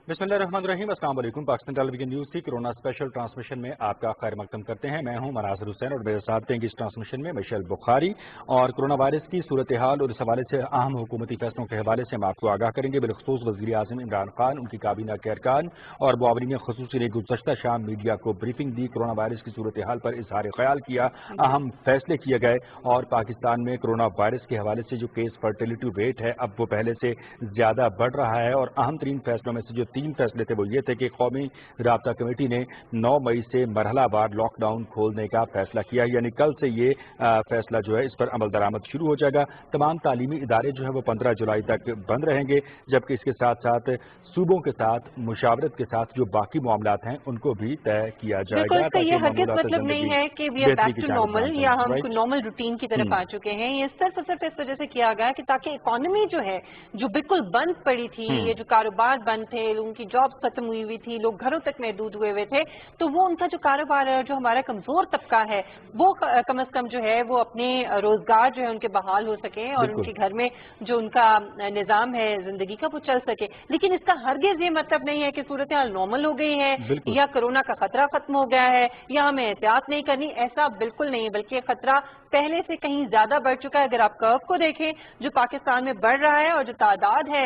बिस्मिल्लाहिर्रहमानिर्रहीम। अस्सलाम वालेकुम। पाकिस्तान टेलीविजन न्यूज़ की कोरोना स्पेशल ट्रांसमिशन में आपका खैर मकदम करते हैं। मैं हूं मनासिर हुसैन और मेरे साथ हैं इस ट्रांसमिशन में मिशेल बुखारी। और कोरोना वायरस की सूरत हाल और इस हवाले से अहम हुकूमती फैसलों के हवाले से हम आपको आगाह करेंगे। बिलखसूस वज़ीर आज़म इमरान खान, उनकी काबीना के अरकान और मुआवरीन ख़ुसूसी ने गुज़श्ता शाम मीडिया को ब्रीफिंग दी। कोरोना वायरस की सूरत हाल पर इजहार ख्याल किया, अहम फैसले किए गए और पाकिस्तान में कोरोना वायरस के हवाले से जो केस फर्टिलिटी रेट है अब वो पहले से ज्यादा बढ़ रहा है। और अहम तरीन फैसलों में से जो 3 फैसले थे वो ये थे कि कौमी राब्ता कमेटी ने 9 मई से मरहलावार लॉकडाउन खोलने का फैसला किया, यानी कल से ये फैसला जो है इस पर अमल दरामद शुरू हो जाएगा। तमाम तालीमी इदारे जो है वो 15 जुलाई तक बंद रहेंगे, जबकि इसके साथ साथ सूबों के साथ मुशावरत के साथ जो बाकी मामलात हैं उनको भी तय किया जाएगा। बिल्कुल, ये हरगिज़ मतलब नहीं है कि we are back to normal या हम नॉर्मल रूटीन की तरफ आ चुके हैं। ये सिर्फ इस वजह से किया गया कि ताकि इकोनॉमी जो है जो बिल्कुल बंद पड़ी थी, ये जो कारोबार बंद थे, लोगों की जॉब्स खत्म हुई थी, लोग घरों तक महदूद हुए थे, तो वो उनका जो कारोबार है, जो हमारा कमजोर तबका है, वो कम अज कम जो है वो अपने रोजगार जो है उनके बहाल हो सके और उनके घर में जो उनका निजाम है जिंदगी का वो चल सके। लेकिन इसका हरगिज ये मतलब नहीं है कि सूरत हाल नॉर्मल हो गई है या कोरोना का खतरा खत्म हो गया है या हमें एहतियात नहीं करनी, ऐसा बिल्कुल नहीं है। बल्कि खतरा पहले से कहीं ज्यादा बढ़ चुका है। अगर आप कर्व को देखें जो पाकिस्तान में बढ़ रहा है और जो तादाद है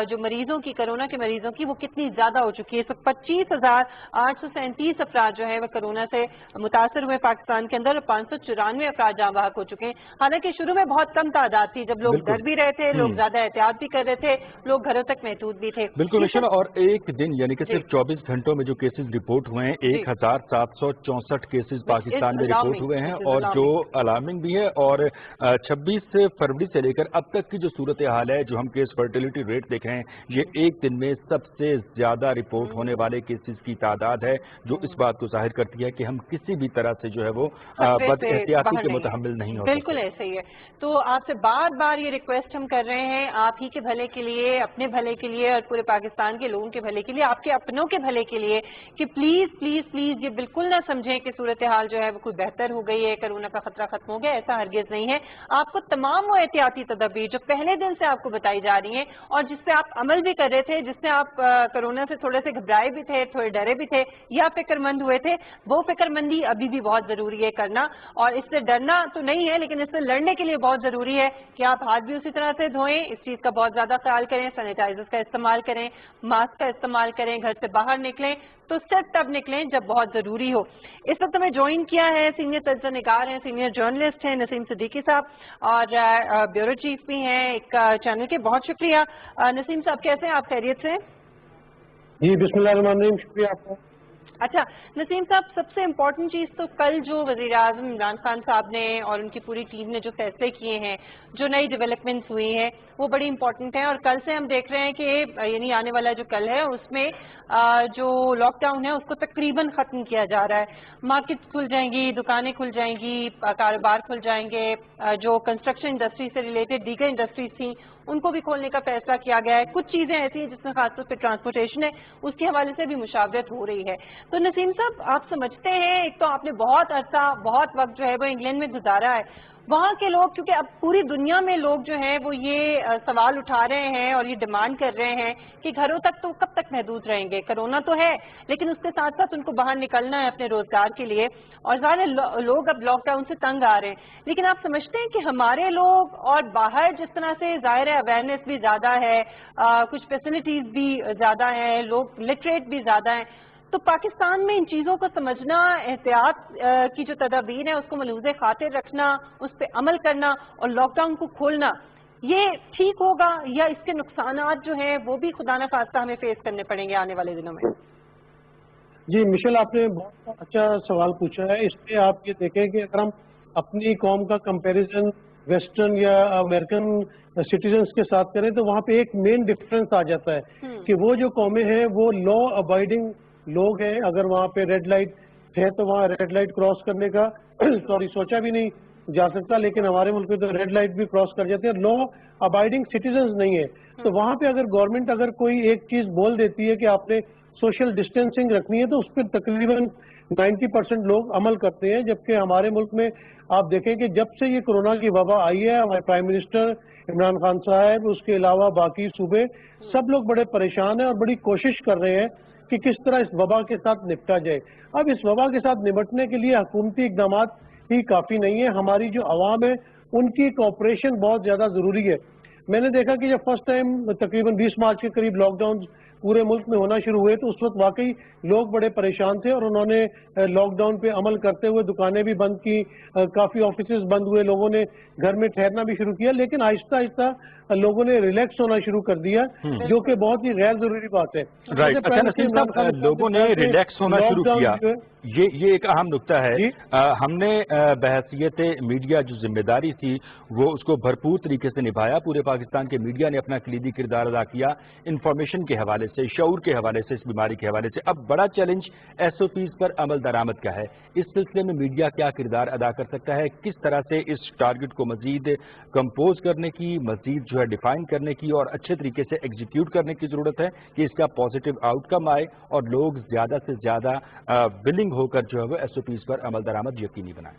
जो मरीजों की, कोरोना के मरीजों की, वो कितनी ज्यादा हो चुकी है। इस वक्त 25,837 अफराद जो है वो कोरोना से मुतासर हुए पाकिस्तान के अंदर और 594 अफराद जाँ बहक हो चुके हैं। हालांकि शुरू में बहुत कम तादाद थी, जब लोग डर भी रहे थे, लोग ज्यादा एहतियात भी कर रहे थे, लोग घरों तक महदूद भी थे। बिल्कुल मिशेल, और एक दिन यानी कि सिर्फ 24 घंटों में जो केसेस रिपोर्ट हुए हैं 1764 केसेस पाकिस्तान में रिपोर्ट हुए हैं, और जो अलार्मिंग भी है। और 26 फरवरी से लेकर अब तक की जो सूरत हाल है, जो हम केस फर्टिलिटी रेट देख रहे हैं, ये एक दिन में सबसे ज्यादा रिपोर्ट होने वाले केसेस की तादाद है, जो इस बात को जाहिर करती है कि हम किसी भी तरह से जो है वो बदएहतियाती के मुतहम्मिल नहीं हो सकते। बिल्कुल ऐसे ही है। तो आपसे बार बार ये रिक्वेस्ट हम कर रहे हैं, आप ही के भले के लिए, अपने भले के लिए और पूरे पाकिस्तान के लोगों के भले के लिए, आपके अपनों के भले के लिए, कि प्लीज प्लीज प्लीज ये बिल्कुल ना समझें कि सूरत हाल जो है वो कोई बेहतर हो गई है, कोरोना का खतरा खत्म हो गया, ऐसा हरगिज नहीं है। आपको तमाम वो एहतियाती तदबीर जो पहले दिन से आपको बताई जा रही हैं और जिस पे आप अमल भी कर रहे थे, जिससे आप कोरोना से थोड़े से घबराए भी थे, थोड़े डरे भी थे या फिक्रमंद हुए थे, वो फिक्रमंदी अभी भी बहुत जरूरी है करना। और इससे डरना तो नहीं है, लेकिन इससे लड़ने के लिए बहुत जरूरी है कि आप हाथ भी उसी तरह से धोएं, इस चीज का बहुत ज्यादा ख्याल करें, सैनिटाइजर्स का इस्तेमाल करें, मास्क का इस्तेमाल करें, घर से बाहर निकलें तो सिर्फ तब निकलें जब बहुत जरूरी हो। इस वक्त हमें ज्वाइन किया है सीनियर तज्ज़ा-निगार हैं, सीनियर जर्नलिस्ट हैं नसीम सिद्दीकी साहब, और ब्यूरो चीफ भी हैं एक चैनल के। बहुत शुक्रिया नसीम साहब, कैसे हैं आप? खैरियत से? जी बिस्मिल्लाहिर्रहमानिर्रहीम, शुक्रिया आपका। अच्छा नसीम साहब, सबसे इम्पोर्टेंट चीज़ तो कल जो वज़ीर आज़म इमरान खान साहब ने और उनकी पूरी टीम ने जो फैसले किए हैं, जो नई डेवलपमेंट्स हुई हैं, वो बड़ी इंपॉर्टेंट है। और कल से हम देख रहे हैं कि यानी आने वाला जो कल है उसमें जो लॉकडाउन है उसको तकरीबन ख़त्म किया जा रहा है। मार्केट खुल जाएंगी, दुकानें खुल जाएंगी, कारोबार खुल जाएंगे, जो कंस्ट्रक्शन इंडस्ट्री से रिलेटेड दीगर इंडस्ट्रीज थी उनको भी खोलने का फैसला किया गया है। कुछ चीज़ें ऐसी हैं जिसमें खासतौर पर ट्रांसपोर्टेशन है, उसके हवाले से भी मुशावरत हो रही है। तो नसीम साहब, आप समझते हैं, एक तो आपने बहुत अरसा, बहुत वक्त जो है वो इंग्लैंड में गुजारा है, वहाँ के लोग, क्योंकि अब पूरी दुनिया में लोग जो हैं वो ये सवाल उठा रहे हैं और ये डिमांड कर रहे हैं कि घरों तक तो कब तक महदूद रहेंगे, कोरोना तो है लेकिन उसके साथ साथ उनको बाहर निकलना है अपने रोजगार के लिए, और सारे लोग अब लॉकडाउन से तंग आ रहे हैं। लेकिन आप समझते हैं कि हमारे लोग और बाहर जिस तरह से जाहिर है अवेयरनेस भी ज्यादा है, कुछ फैसिलिटीज भी ज्यादा है, लोग लिटरेट भी ज्यादा है, तो पाकिस्तान में इन चीज़ों को समझना, एहतियात की जो तदाबीर है उसको मलूज़े खातिर रखना, उस पर अमल करना और लॉकडाउन को खोलना, ये ठीक होगा या इसके नुकसानात जो हैं वो भी खुदा न खास्ता हमें फेस करने पड़ेंगे आने वाले दिनों में? जी मिशेल, आपने बहुत अच्छा सवाल पूछा है। इसमें आप ये देखें कि अगर हम अपनी कौम का कंपैरिजन वेस्टर्न या अमेरिकन सिटीजन्स के साथ करें तो वहाँ पे एक मेन डिफरेंस आ जाता है कि वो जो कौमें हैं वो लॉ अबाइडिंग लोग हैं। अगर वहाँ पे रेड लाइट है तो वहाँ रेड लाइट क्रॉस करने का सॉरी सोचा भी नहीं जा सकता, लेकिन हमारे मुल्क में तो रेड लाइट भी क्रॉस कर जाते हैं, लॉ अबाइडिंग सिटीजन्स नहीं है। तो वहाँ पे अगर गवर्नमेंट अगर कोई एक चीज बोल देती है कि आपने सोशल डिस्टेंसिंग रखनी है तो उस पर तकरीबन 90% लोग अमल करते हैं, जबकि हमारे मुल्क में आप देखें कि जब से ये कोरोना की वबा आई है, हमारे प्राइम मिनिस्टर इमरान खान साहब, उसके अलावा बाकी सूबे, सब लोग बड़े परेशान हैं और बड़ी कोशिश कर रहे हैं कि किस तरह इस वबा के साथ निपटा जाए। अब इस वबा के साथ निपटने के लिए हुकूमती इक़दामात ही काफ़ी नहीं है, हमारी जो आवाम है उनकी कोऑपरेशन बहुत ज़्यादा ज़रूरी है। मैंने देखा कि जब फर्स्ट टाइम तकरीबन 20 मार्च के करीब लॉकडाउन पूरे मुल्क में होना शुरू हुए तो उस वक्त वाकई लोग बड़े परेशान थे और उन्होंने लॉकडाउन पे अमल करते हुए दुकानें भी बंद की, काफ़ी ऑफिसेज बंद हुए, लोगों ने घर में ठहरना भी शुरू किया, लेकिन आहिस्ता आहिस्ता लोगों ने रिलैक्स होना शुरू कर दिया, जो कि बहुत ही गैर जरूरी बात है। राइट, अच्छा नसीम साहब, लोगों ने रिलैक्स होना शुरू किया, ये एक अहम नुक्ता है। हमने बहैसियत मीडिया जो जिम्मेदारी थी वो उसको भरपूर तरीके से निभाया। पूरे पाकिस्तान के मीडिया ने अपना कलीदी किरदार अदा किया, इंफॉर्मेशन के हवाले से, शऊर के हवाले से, इस बीमारी के हवाले से। अब बड़ा चैलेंज SOPs पर अमल दरामद का है। इस सिलसिले में मीडिया क्या किरदार अदा कर सकता है, किस तरह से इस टारगेट को मजीद कंपोज करने की, मजीद जो है डिफाइन करने की और अच्छे तरीके से एग्जीक्यूट करने की जरूरत है कि इसका पॉजिटिव आउटकम आए और लोग ज्यादा से ज्यादा विलिंग होकर जो है वो SOPs पर अमल दरामद यकीनी बनाए।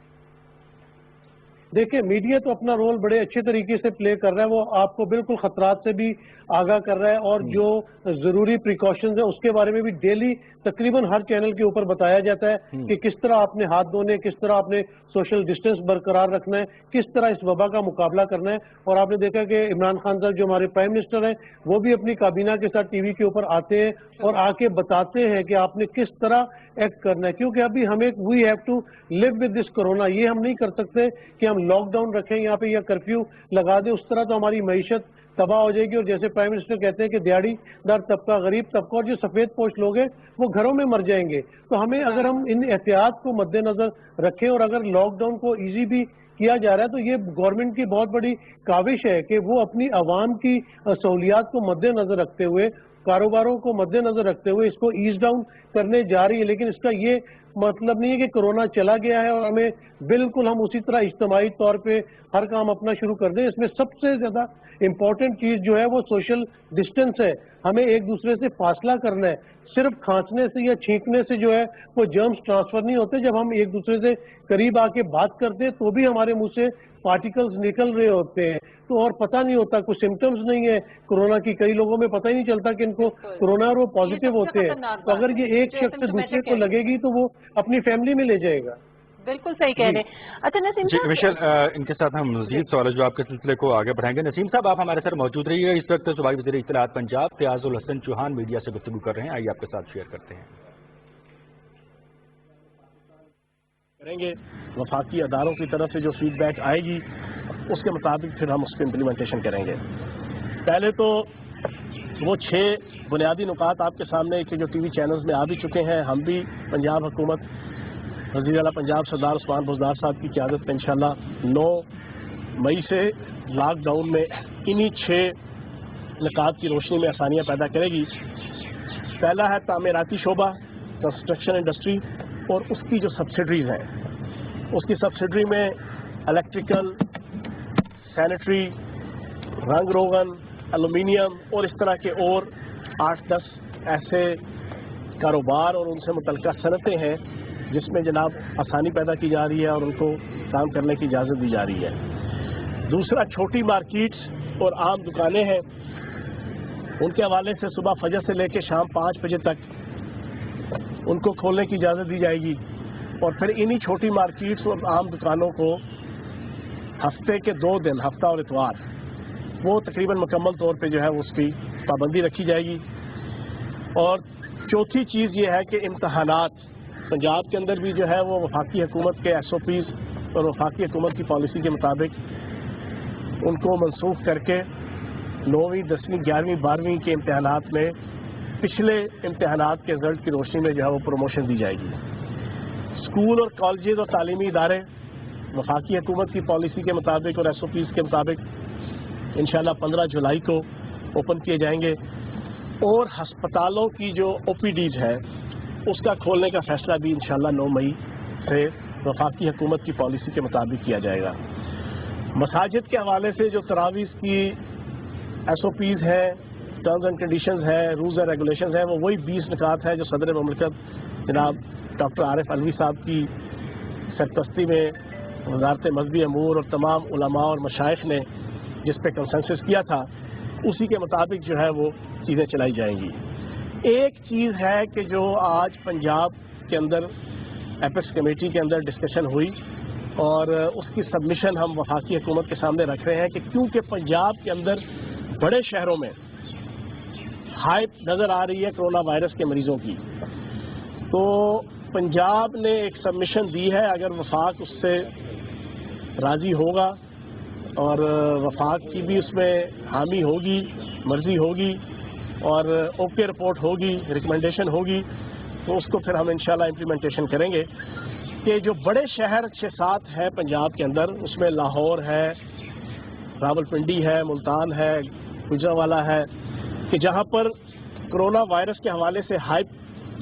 देखिए, मीडिया तो अपना रोल बड़े अच्छे तरीके से प्ले कर रहा है, वो आपको बिल्कुल खतरात से भी आगाह कर रहा है और जो जरूरी प्रिकॉशंस है उसके बारे में भी डेली तकरीबन हर चैनल के ऊपर बताया जाता है कि किस तरह आपने हाथ धोने, किस तरह आपने सोशल डिस्टेंस बरकरार रखना है, किस तरह इस वबा का मुकाबला करना है। और आपने देखा कि इमरान खान साहब जो हमारे प्राइम मिनिस्टर हैं वो भी अपनी काबीना के साथ टीवी के ऊपर आते हैं और आके बताते हैं कि आपने किस तरह एक्ट करना है, क्योंकि अभी हमें we have to live with this corona. ये हम नहीं कर सकते कि हम लॉकडाउन रखें यहाँ पे या कर्फ्यू लगा दें, उस तरह तो हमारी मईशत तबाह हो जाएगी। और जैसे प्राइम मिनिस्टर कहते हैं कि दिहाड़ीदार तबका, गरीब तबका और जो सफेद पोश लोग हैं वो घरों में मर जाएंगे। तो हमें अगर हम इन एहतियात को मद्देनजर रखें और अगर लॉकडाउन को इजी भी किया जा रहा है तो ये गवर्नमेंट की बहुत बड़ी काविश है कि वो अपनी आवाम की सहूलियात को मद्देनजर रखते हुए, कारोबारों को मद्देनजर रखते हुए इसको ईज डाउन करने जा रही है। लेकिन इसका ये मतलब नहीं है कि कोरोना चला गया है और हमें बिल्कुल हम उसी तरह इज्तिमाई तौर पे हर काम अपना शुरू कर दें। इसमें सबसे ज्यादा इम्पोर्टेंट चीज जो है वो सोशल डिस्टेंस है। हमें एक दूसरे से फासला करना है। सिर्फ खांसने से या छींकने से जो है वो जर्म्स ट्रांसफर नहीं होते। जब हम एक दूसरे से करीब आके बात करते हैं तो भी हमारे मुंह से पार्टिकल्स निकल रहे होते हैं, तो और पता नहीं होता, कुछ सिम्टम्स नहीं है कोरोना की, कई लोगों में पता ही नहीं चलता कि इनको कोरोना और वो पॉजिटिव होते हैं। तो अगर ये एक शख्स से दूसरे को लगेगी तो वो अपनी फैमिली में ले जाएगा। बिल्कुल सही कह रहे हैं। अच्छा नसीम साहब, मिशेल, इनके साथ हम मज़ीद सवाल जवाब के सिलसिले को आगे बढ़ाएंगे। नसीम साहब, आप हमारे साथ मौजूद रहिए। इस वक्त सूबाई वज़ीर इत्तलाआत पंजाब फ़याज़ुल हसन चौहान मीडिया से गुफ्तगू कर रहे हैं, आइए आपके साथ शेयर करते हैं। करेंगे वफाकी अदारों की तरफ से जो फीडबैक आएगी उसके मुताबिक फिर हम उसके इम्प्लीमेंटेशन करेंगे। पहले तो वो 6 बुनियादी नुकात आपके सामने कि जो टीवी चैनल्स में आ भी चुके हैं, हम भी पंजाब हुकूमत वज़ीर आला पंजाब सरदार उस्मान बुज़दार साहब की क़यादत में इंशाअल्लाह 9 मई से लॉकडाउन में इन्हीं 6 नुकात की रोशनी में आसानियाँ पैदा करेगी। पहला है तामीराती शोबा, कंस्ट्रक्शन इंडस्ट्री और उसकी जो सब्सिडरीज हैं, उसकी सब्सिडरी में इलेक्ट्रिकल, सैनिटरी, रंग रोगन, एलुमिनियम और इस तरह के और 8-10 ऐसे कारोबार और उनसे मुतल्लिक़ सनतें हैं जिसमें जनाब आसानी पैदा की जा रही है और उनको काम करने की इजाज़त दी जा रही है। दूसरा, छोटी मार्केट्स और आम दुकानें हैं, उनके हवाले से सुबह फजर से लेकर शाम 5 बजे तक उनको खोलने की इजाज़त दी जाएगी। और फिर इन्हीं छोटी मार्केट्स और आम दुकानों को हफ्ते के 2 दिन, हफ्ता और इतवार, वो तकरीबन मुकम्मल तौर पे जो है उसकी पाबंदी रखी जाएगी। और चौथी चीज़ ये है कि इम्तहानात पंजाब के अंदर भी जो है वो वफाकी हुकूमत के SOPs और वफाकी हुकूमत की पॉलिसी के मुताबिक उनको मनसूख करके 9वीं, 10वीं, 11वीं, 12वीं के इम्तहानात में पिछले इम्तहानात के रिजल्ट की रोशनी में जो है वो प्रमोशन दी जाएगी। स्कूल और कॉलेजेस और तालीमी इदारे वफाकी हुकूमत की पॉलिसी के मुताबिक और SOPs के मुताबिक इंशाअल्लाह 15 जुलाई को ओपन किए जाएंगे। और हस्पतालों की जो OPDs है उसका खोलने का फैसला भी इंशाअल्लाह 9 मई से वफाकी हुकूमत की पॉलिसी के मुताबिक किया जाएगा। मसाजिद के हवाले से जो तरावीज़ की SOPs है, टर्म्स एंड कंडीशंस है, रूल्स एंड रेगुलेशंस है, वो वही 20 नुकात है जो सदर मुमलिकत जनाब ڈاکٹر عارف علوی صاحب کی سرپرستی میں وزارت مذہبی امور اور تمام علماء اور مشائخ نے جس پہ کنسنسس کیا تھا اسی کے مطابق جو ہے وہ چیزیں چلائی جائیں گی۔ ایک چیز ہے کہ جو آج پنجاب کے اندر ایپیکس کمیٹی کے اندر ڈسکشن ہوئی اور اس کی سبمیشن ہم وفاقی حکومت کے سامنے رکھ رہے ہیں کہ کیونکہ پنجاب کے اندر بڑے شہروں میں ہائپ نظر آ رہی ہے کرونا وائرس کے مریضوں کی، تو پنجاب نے ایک سبمیشن دی ہے، اگر وفاق اس سے راضی ہوگا اور وفاق کی بھی اس میں حامی ہوگی، مرضی ہوگی اور اوکے رپورٹ ہوگی، ریکمنڈیشن ہوگی، تو اس کو پھر ہم انشاءاللہ امپلیمنٹیشن کریں گے کہ جو بڑے شہر 6-7 ہے پنجاب کے اندر، اس میں لاہور ہے، راولپنڈی ہے، ملتان ہے، گوجرانوالہ ہے، کہ جہاں پر کرونا وائرس کے حوالے سے ہائپ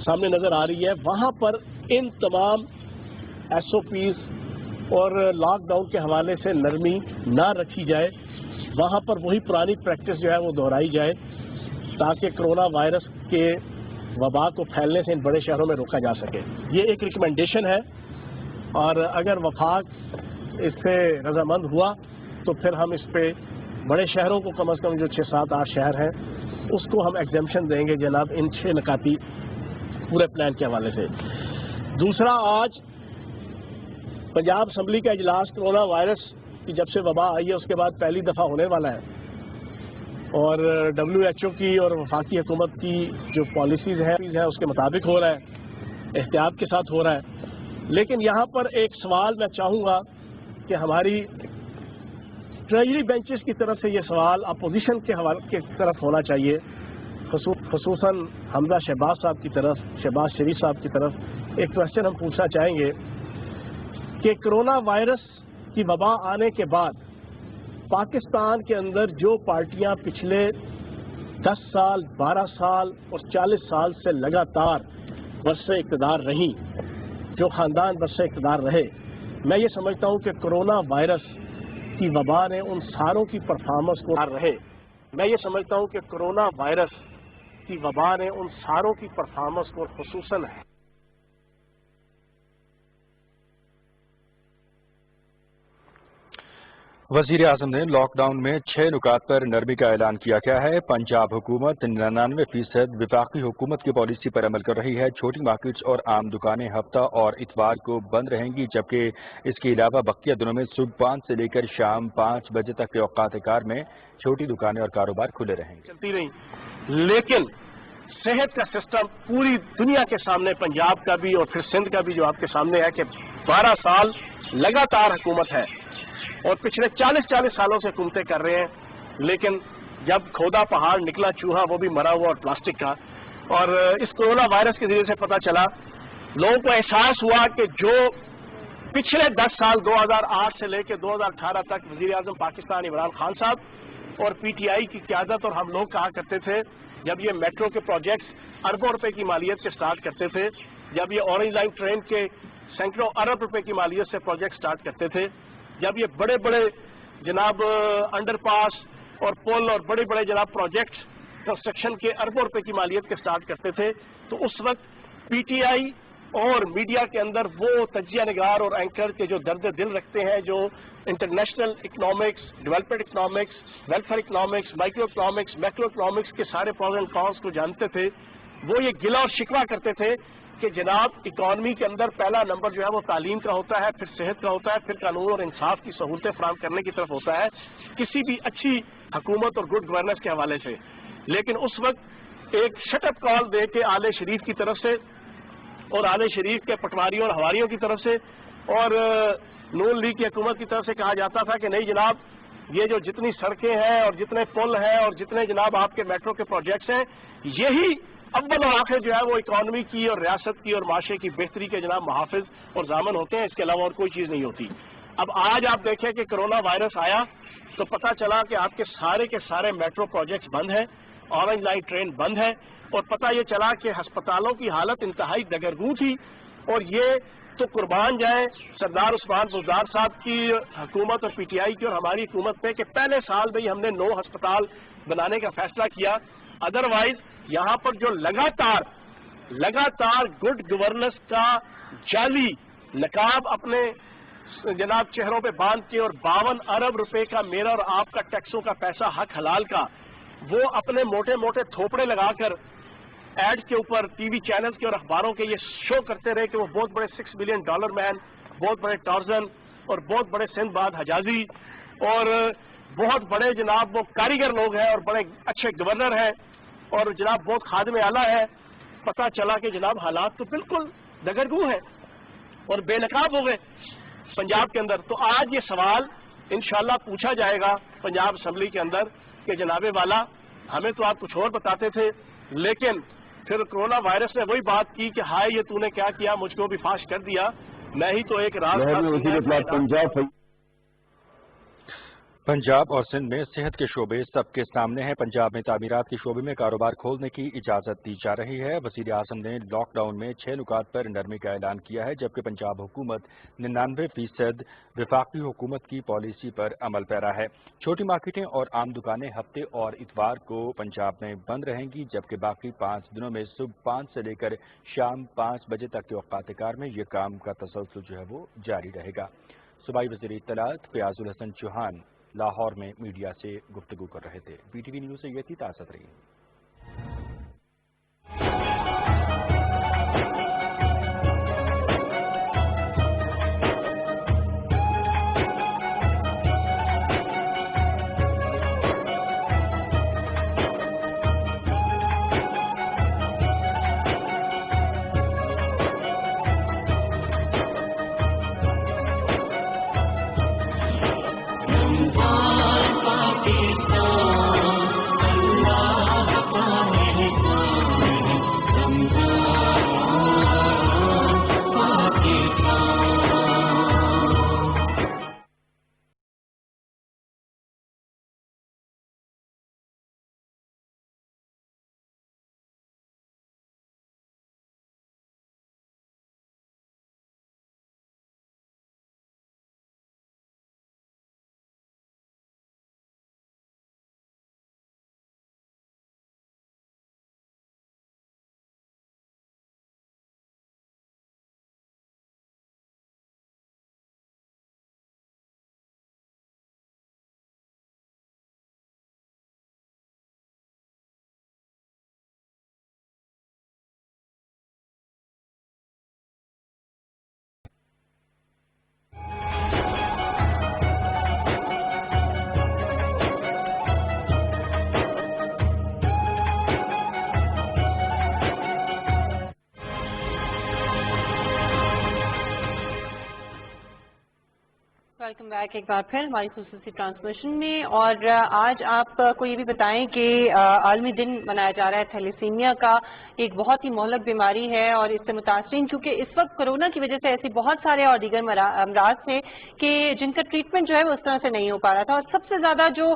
سامنے نظر آ رہی ہے، وہاں پر ان تمام ایس او پیز اور لاک ڈاؤن کے حوالے سے نرمی نہ رکھی جائے، وہاں پر وہی پرانی پریکٹس جو ہے وہ دہرائی جائے تاکہ کرونا وائرس کے وبا کو پھیلنے سے ان بڑے شہروں میں روکا جا سکے۔ یہ ایک ریکمنڈیشن ہے اور اگر وفاق اس سے رضامند ہوا تو پھر ہم اس پہ بڑے شہروں کو کم از کم جو 6-7-8 شہر ہیں اس کو ہم ایگزمپشن دیں گے جناب ان 6 نکاتی پورے پلان کے حوالے سے۔ دوسرا، آج پنجاب اسمبلی کا اجلاس کرونا وائرس کی جب سے وبا آئی ہے اس کے بعد پہلی دفعہ ہونے والا ہے اور WHO کی اور وفاقی حکومت کی جو پالیسیز ہیں اس کے مطابق ہو رہا ہے، احتیاط کے ساتھ ہو رہا ہے۔ لیکن یہاں پر ایک سوال میں چاہوں گا کہ ہماری ٹریجری بینچز کی طرف سے یہ سوال اپوزیشن کے حوالے کی طرف ہونا چاہیے، خصوصاً حمزہ شہباز صاحب کی طرف، شہباز شریف صاحب کی طرف ایک کوشچن ہم پوچھنا چاہیں گے کہ کرونا وائرس کی وبا آنے کے بعد پاکستان کے اندر جو پارٹیاں پچھلے 10 سال، 12 سال اور 40 سال سے لگاتار برسر اقتدار رہیں، جو خاندان برسر اقتدار رہے، میں یہ سمجھتا ہوں کہ کرونا وائرس کی وبا نے ان ساروں کی پرفارمنس کو خصوصاً وزیر اعظم نے لاک ڈاؤن میں 6 نکات پر نرمی کا اعلان کیا ہے۔ پنجاب حکومت 99% وفاقی حکومت کی پالیسی پر عمل کر رہی ہے۔ چھوٹی مارکیٹس اور عام دکانیں ہفتہ اور اتوار کو بند رہیں گی، جبکہ اس کے علاوہ بقیہ دنوں میں صبح 5 سے لے کر شام 5 بجے تک کے اوقات کار میں چھوٹی دکانیں اور کاروبار کھلے رہیں گے۔ چلتی رہی، لیکن صحت کا سسٹم پوری دنیا کے سامنے، پنجاب کا بھی اور پھر سندھ کا بھی جو آپ کے سامنے ہے کہ 12 سال لگاتار حکومت ہے اور پچھلے 40 سالوں سے حکومتیں کر رہے ہیں، لیکن جب کھودا پہاڑ نکلا چوہا وہ بھی مرا ہوا اور پلاسٹک کا۔ اور اس کرونا وائرس کے ذریعے سے پتہ چلا، لوگوں کو احساس ہوا کہ جو پچھلے 10 سال 2008 سے لے کے 2018 تک وزیر اعظم پاکستان عمران خان صاحب اور پی ٹی آئی کی قیادت اور ہم لوگ کہا کرتے تھے، جب یہ میٹرو کے پروجیکٹس اربوں روپے کی مالیت سے سٹارٹ کرتے تھے، جب یہ اورنج لائن ٹرین کے سینکڑوں ارب روپے کی مالیت سے پروجیکٹ سٹارٹ کرتے تھے، جب یہ بڑے بڑے جناب انڈر پاس اور پل اور بڑے بڑے جناب پروجیکٹس کنسٹرکشن کے اربوں روپے کی مالیت کے سٹارٹ کرتے تھے، تو اس وقت پی ٹی آئی اور میڈیا کے اندر وہ تجزیہ نگار اور اینکر کے جو درد دل رکھتے ہیں، جو international economics, development economics, welfare economics, micro economics, macro economics کے سارے پروز اینڈ کونس کو جانتے تھے، وہ یہ گلہ اور شکوہ کرتے تھے کہ جناب اکانومی کے اندر پہلا نمبر جو ہے وہ تعلیم کا ہوتا ہے، پھر صحت کا ہوتا ہے، پھر قانون اور انصاف کی سہولتیں فراہم کرنے کی طرف ہوتا ہے کسی بھی اچھی حکومت اور گڈ گورننس کے حوالے سے۔ لیکن اس وقت ایک شٹ اپ کال دے کے آل شریف کی طرف سے اور آل شریف کے پٹواریوں اور ہواریوں کی طرف سے اور نون لیگ کی حکومت کی طرف سے کہا جاتا تھا کہ نہیں جناب، یہ جو جتنی سڑکیں ہیں اور جتنے پل ہیں اور جتنے جناب آپ کے میٹرو کے پروجیکٹس ہیں، یہی اول اور آخر جو ہے وہ اکانومی کی اور ریاست کی اور معاشرے کی بہتری کے جناب محافظ اور ضامن ہوتے ہیں، اس کے علاوہ اور کوئی چیز نہیں ہوتی۔ اب آج آپ دیکھیں کہ کرونا وائرس آیا تو پتہ چلا کہ آپ کے سارے میٹرو پروجیکٹس بند ہیں، اورنج لائن ٹرین بند ہے، اور پتہ یہ چلا کہ ہسپتالوں کی حالت انتہائی دگرگوں تھی، اور یہ تو قربان جائیں سردار عثمان بزدار صاحب کی حکومت اور پی ٹی آئی کی اور ہماری حکومت پہ کہ پہلے سال میں ہی ہم نے 9 ہسپتال بنانے کا فیصلہ کیا۔ ادروائز یہاں پر جو لگاتار लगातार गुड गवर्नेंस का जाली नकाब अपने जनाब चेहरों पे बांध के और 52 अरब रुपए का मेरा और आपका टैक्सों का पैसा हक हलाल का वो अपने मोटे मोटे थोपड़े लगाकर एड के ऊपर टीवी चैनल्स के और अखबारों के ये शो करते रहे कि वो बहुत बड़े $6 बिलियन मैन, बहुत बड़े टार्जन और बहुत बड़े सिंधबाद हजाजी और बहुत बड़े जनाब वो कारीगर लोग हैं और बड़े अच्छे गवर्नर हैं और जनाब बहुत खादमे आला है। पता चला कि जनाब हालात तो बिल्कुल दगरगू हैं और बेनकाब हो गए पंजाब के अंदर। तो आज ये सवाल इंशाल्लाह पूछा जाएगा पंजाब असेंबली के अंदर कि जनाबे वाला हमें तो आप कुछ और बताते थे, लेकिन फिर कोरोना वायरस ने वही बात की कि हाय ये तूने क्या किया, मुझको भी फाश कर दिया, मैं ही तो एक राज। पंजाब और सिंध में सेहत के शोबे सबके सामने हैं। पंजाब में तामीरात के शोबे में कारोबार खोलने की इजाजत दी जा रही है। वज़ीर आज़म ने लॉकडाउन में 6 नुकात पर नरमी का ऐलान किया है, जबकि पंजाब हुकूमत 99% वफाकी हुकूमत की पॉलिसी पर अमल पैरा है। छोटी मार्केटें और आम दुकानें हफ्ते और इतवार को पंजाब में बंद रहेंगी, जबकि बाकी 5 दिनों में सुबह 5 से लेकर शाम 5 बजे तक के औकात-ए-कार में ये काम का तसलसल जो है वो जारी रहेगा। सूबाई वज़ीर इत्तलात फ़याज़ुल हसन चौहान लाहौर में मीडिया से गुफ्तगू कर रहे थे। BTV न्यूज़ से ये थी ताज़ा तरीन। वेलकम बैक एक बार फिर हमारी खुसूसी ट्रांसमिशन में। और आज आपको ये भी बताएं कि आलमी दिन मनाया जा रहा है थैलेसीमिया का। एक बहुत ही मोहलक बीमारी है और इससे मुतासरीन, चूंकि इस वक्त कोरोना की वजह से ऐसे बहुत सारे और दीगर अमराज थे कि जिनका ट्रीटमेंट जो है वो उस तरह से नहीं हो पा रहा था। और सबसे ज्यादा जो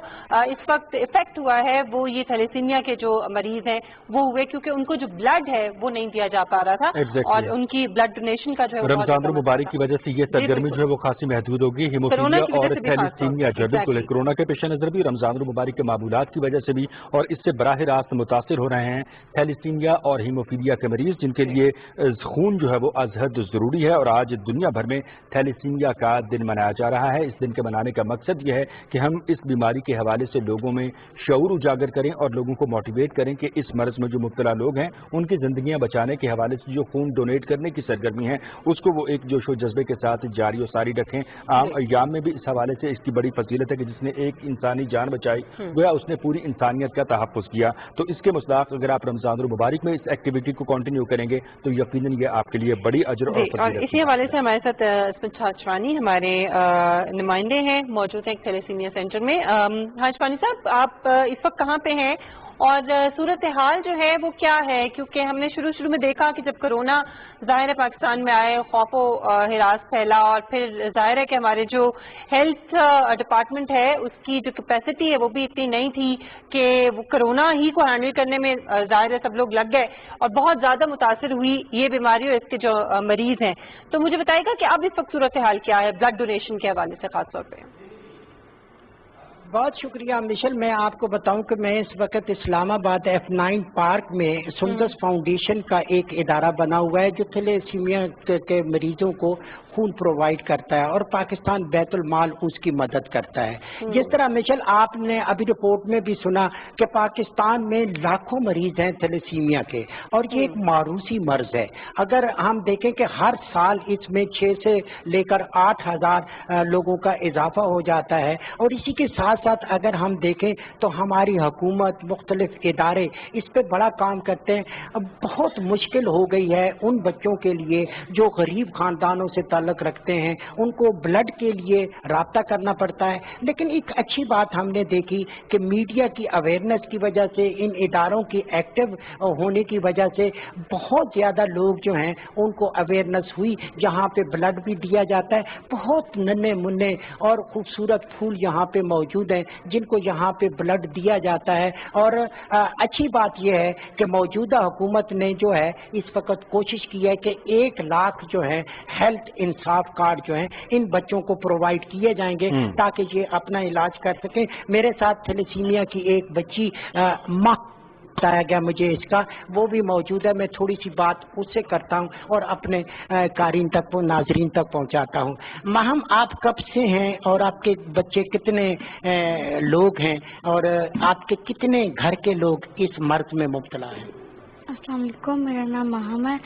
इस वक्त इफेक्ट हुआ है वो ये थैलेसीमिया के जो मरीज हैं वो हुए, क्योंकि उनको जो ब्लड है वो नहीं दिया जा पा रहा था और उनकी ब्लड डोनेशन का जो है रमजान मुबारक की वजह से ये सरगर्मी जो है वो खासी महदूद होगी। हीमोफीलिया और थैलेसीमिया जो है बिल्कुल कोरोना के पेश नजर भी, रमजान मुबारक के मामूलात की वजह से भी, और इससे बराह रास्त मुतासिर हो रहे हैं थैलेसीमिया और हीमोफीलिया के मरीज, जिनके लिए खून जो है वो अजहद जरूरी है। और आज दुनिया भर में थैलेसीमिया का दिन मनाया जा रहा है। इस दिन के मनाने का मकसद यह है कि हम इस बीमारी के हवाले से लोगों में शऊर उजागर करें और लोगों को मोटिवेट करें कि इस मर्ज में जो मुब्तला लोग हैं उनकी जिंदगियां बचाने के हवाले से जो खून डोनेट करने की सरगर्मी है उसको वो एक जोशो जज्बे के साथ जारी और सारी रखें। आम अय्याम में भी इस हवाले से इसकी बड़ी फजीलत है कि जिसने एक इंसानी जान बचाई गोया उसने पूरी इंसानियत का तहफ़्फ़ुज़ किया। तो इसके मुस्ताक अगर आप रमजान मुबारक में इस एक्टिविटी को कंटिन्यू करेंगे तो यकीनन ये आपके लिए बड़ी अजर और फजीलत। और इसी हवाले से हमारे साथ हाशवानी हमारे नुमाइंदे हैं, मौजूद हैं थैलेसीमिया सेंटर में। हाशवानी साहब, आप इस वक्त कहाँ पे हैं और सूरत हाल जो है वो क्या है? क्योंकि हमने शुरू में देखा कि जब कोरोना ज़ाहिर है पाकिस्तान में आए, खौफो हिरास फैला और फिर ज़ाहिर है कि हमारे जो हेल्थ डिपार्टमेंट है उसकी जो कैपेसिटी है वो भी इतनी नहीं थी कि वो कोरोना ही को हैंडल करने में ज़ाहिर है सब लोग लग गए और बहुत ज़्यादा मुतासिर हुई ये बीमारी और इसके जो मरीज हैं। तो मुझे बताइएगा कि अब इस वक्त सूरत हाल क्या है ब्लड डोनेशन के हवाले से खास तौर पर? بہت شکریہ مشل. میں آپ کو بتاؤں کہ میں اس وقت اسلام آباد F9 پارک میں سندس فاؤنڈیشن کا ایک ادارہ بنا ہوا ہے جو تھیلیسیمیا کے مریضوں کو خون پرووائڈ کرتا ہے اور پاکستان بیت المال اس کی مدد کرتا ہے. جس طرح مشل آپ نے ابھی رپورٹ میں بھی سنا کہ پاکستان میں لاکھوں مریض ہیں تھیلیسیمیا کے اور یہ ایک معروسی مرض ہے. اگر ہم دیکھیں کہ ہر سال اس میں 6 سے لے کر 8,000 لوگوں کا اضافہ ہو جاتا ہے اور اسی کے ساتھ ساتھ اگر ہم دیکھیں تو ہماری حکومت مختلف ادارے اس پہ بڑا کام کرتے ہیں. بہت مشکل ہو گئی ہے ان بچوں کے لیے جو غریب خاندانوں سے تعلق رکھتے ہیں, ان کو بلڈ کے لیے رابطہ کرنا پڑتا ہے. لیکن ایک اچھی بات ہم نے دیکھی کہ میڈیا کی اویئرنیس کی وجہ سے, ان اداروں کی ایکٹیو ہونے کی وجہ سے بہت زیادہ لوگ جو ہیں ان کو اویئرنیس ہوئی. یہاں پہ بلڈ بھی دیا جاتا ہے. بہت ننھے منھے اور خوبصورت پھول یہاں پہ موجود ہیں جن کو یہاں پہ بلڈ دیا جاتا ہے. اور اچھی بات یہ ہے کہ موجودہ حکومت نے جو ہے اس وقت کوشش کی ہے کہ 1 لاکھ جو ہے ہیلتھ انصاف کارڈ جو ہیں ان بچوں کو پرووائڈ کیے جائیں گے تاکہ یہ اپنا علاج کر سکیں. میرے ساتھ تھیلیسیمیا کی ایک بچی ماں بتایا گیا مجھے اس کا, وہ بھی موجود ہے. میں تھوڑی سی بات اس سے کرتا ہوں اور اپنے قارئین تک ناظرین تک پہنچاتا ہوں. ماہم, آپ کب سے ہیں اور آپ کے بچے کتنے لوگ ہیں اور آپ کے کتنے گھر کے لوگ اس مرض میں مبتلا ہیں؟ السلام علیکم, میرا نام ماہم ہے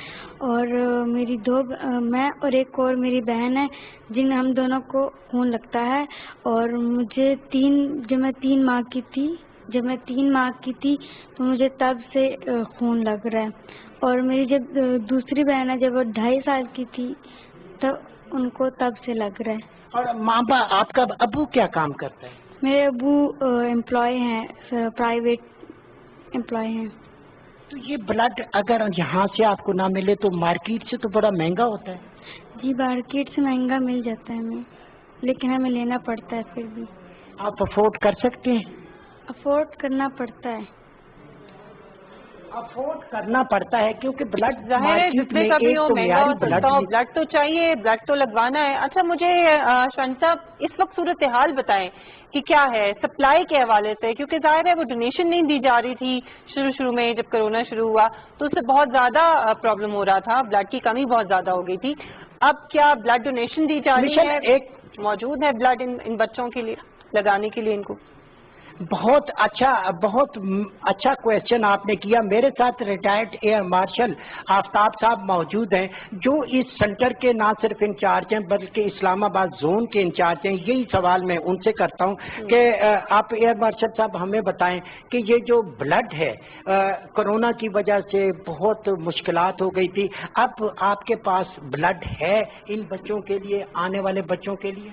اور میری میں اور ایک اور میری بہن ہے جن ہم دونوں کو خون لگتا ہے. اور مجھے جب میں 3 ماہ کی تھی تو مجھے تب سے خون لگ رہا ہے. اور میری جب دوسری بہن ہے جب وہ 2.5 سال کی تھی تو ان کو تب سے لگ رہا ہے. اور ماں باپ, آپ کا ابو کیا کام کرتا ہے؟ میرے ابو امپلائی ہیں, پرائیویٹ امپلائی ہیں. تو یہ بلڈ اگر یہاں سے آپ کو نہ ملے تو مارکیٹ سے تو بڑا مہنگا ہوتا ہے. جی, مارکیٹ سے مہنگا مل جاتا ہے ہمیں, لیکن ہمیں لینا پڑتا ہے. پھر بھی آپ افورڈ کر سکتے ہیں؟ افورڈ کرنا پڑتا ہے. افورڈ کرنا پڑتا ہے کیونکہ بلڈ ظاہر ہے جتنے کا بھی ہو مہنگا ہو سستا ہو, بلڈ تو چاہیے, بلڈ تو لگوانا ہے. اچھا, مجھے شان صاحب اس وقت صورتحال بتائیں کہ کیا ہے سپلائی کے حوالے سے, کیونکہ ظاہر ہے وہ ڈونیشن نہیں دی جا رہی تھی شروع میں جب کرونا شروع ہوا تو اس سے بہت زیادہ پرابلم ہو رہا تھا, بلڈ کی کمی بہت زیادہ ہو گئی تھی. اب کیا بلڈ ڈونیشن دی جا رہی ہے؟ ایک موجود ہے بلڈ ان بچوں کے لیے لگانے کے لیے ان کو؟ بہت اچھا کویسچن آپ نے کیا. میرے ساتھ ریٹائرڈ ایئر مارشل آفتاب صاحب موجود ہیں جو اس سینٹر کے نہ صرف انچارج ہیں بلکہ اسلام آباد زون کے انچارج ہیں. یہی سوال میں ان سے کرتا ہوں کہ آپ ایئر مارشل صاحب ہمیں بتائیں کہ یہ جو بلڈ ہے کرونا کی وجہ سے بہت مشکلات ہو گئی تھی, اب آپ کے پاس بلڈ ہے ان بچوں کے لیے, آنے والے بچوں کے لیے؟